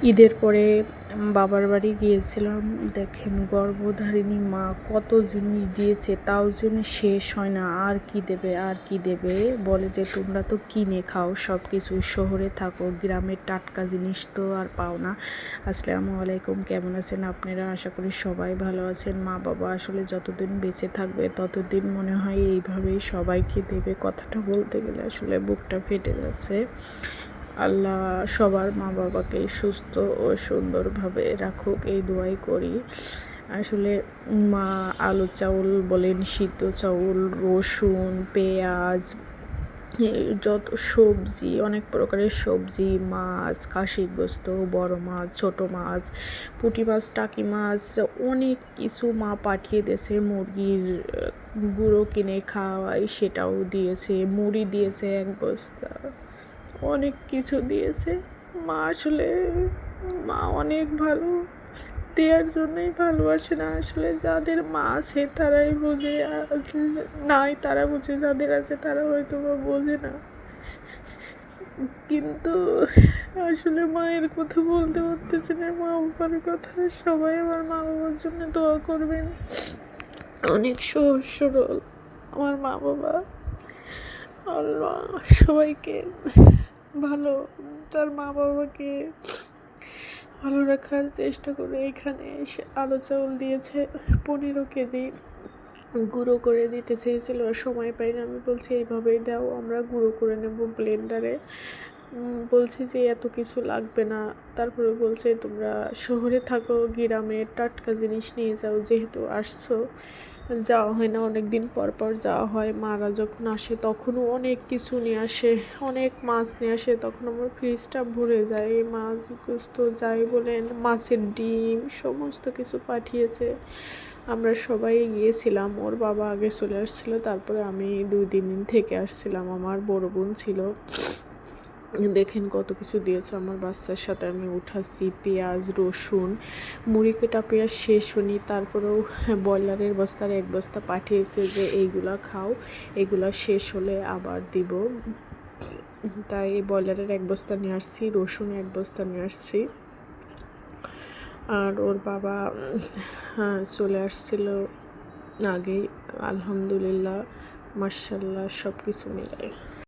ঈদের পরে বাবার বাড়ি গিয়েছিলাম। দেখেন গর্ভধারিণী মা কত জিনিস দিয়েছে, তাও যেন শেষ হয় না। আর কি দেবে আর কি দেবে, বলে যে তোমরা তো কিনে খাও সব কিছু, শহরে থাকো, গ্রামের টাটকা জিনিস তো আর পাও না। আসসালামু আলাইকুম, কেমন আছেন আপনারা? আশা করি সবাই ভালো আছেন। মা বাবা আসলে যতদিন বেঁচে থাকবে ততদিন মনে হয় এইভাবেই সবাইকে দেবে। কথাটা বলতে গেলে আসলে বুকটা ফেটে যাচ্ছে। আল্লাহ সবার মা বাবাকে সুস্থ ও সুন্দরভাবে রাখুক, এই দোয়াই করি। আসলে মা আলু চাউল বলেন, সিদ্ধ চাউল, রসুন, পেঁয়াজ, যত সবজি, অনেক প্রকারের সবজি, মাছ, খাসির গোস্ত, বড় মাছ, ছোট মাছ, পুঁটি মাছ, টাকি মাছ, অনেক কিছু মা পাঠিয়ে দিয়েছে। মুরগির গুঁড়ো কিনে খাওয়াই সেটাও দিয়েছে, মুড়ি দিয়েছে 1 বস্তা, অনেক কিছু দিয়েছে। মা আসলে মা অনেক ভালো, দেওয়ার জন্যই ভালোবাসে না। আসলে যাদের মা আছে তারাই বোঝে, নাই তারা বোঝে, যাদের আছে তারা হয়তো বা বোঝে না। কিন্তু আসলে মায়ের কথা বলতে পারতেছি না, মা বাবার কথা। সবাই আমার মা বাবার জন্য দোয়া করবেন। অনেক সহজ সরল আমার মা বাবা। আল্লাহ সবাইকে ভালো, তার মা বাবাকে ভালো রাখার চেষ্টা করে। এখানে এসে আলু চাউল দিয়েছে 15 কেজি, গুঁড়ো করে দিতে চেয়েছিল, সময় পাই না। আমি বলছি এইভাবেই দাও, আমরা গুঁড়ো করে নেব ব্লেন্ডারে। বলছি যে এত কিছু লাগবে না। তারপরে বলছে তোমরা শহরে থাকো, গ্রামের টাটকা জিনিস নিয়ে যাও, যেহেতু আসছো। যাওয়া হয় না, অনেক দিন পর পর যাওয়া হয়। মারা যখন আসে তখনও অনেক কিছু নিয়ে আসে, অনেক মাছ নিয়ে আসে, তখন আমার ফ্রিজটা ভরে যায়। এই মাছ গোস্ত যাই বলেন, মাছের ডিম, সমস্ত কিছু পাঠিয়েছে। আমরা সবাই গিয়েছিলাম, ওর বাবা আগে চলে আসছিলো, তারপরে আমি 2-3 দিন থেকে আসছিলাম। আমার বড় বোন ছিল। দেখেন কত কিছু দিয়েছে। আমার বাচ্চার সাথে আমি উঠাচ্ছি পেঁয়াজ, রসুন, মুড়ি কাটা পেঁয়াজ শেষ হয়নি, তারপরেও ব্রয়লারের বস্তার 1 বস্তা পাঠিয়েছে যে এইগুলা খাও, এগুলা শেষ হলে আবার দিব। তাই ব্রয়লারের 1 বস্তা নিয়ে আসছি, রসুন 1 বস্তা নিয়ে আসছি। আর ওর বাবা চলে আসছিল আগেই। আলহামদুলিল্লাহ, মাশাআল্লাহ, সব কিছু মিলায়।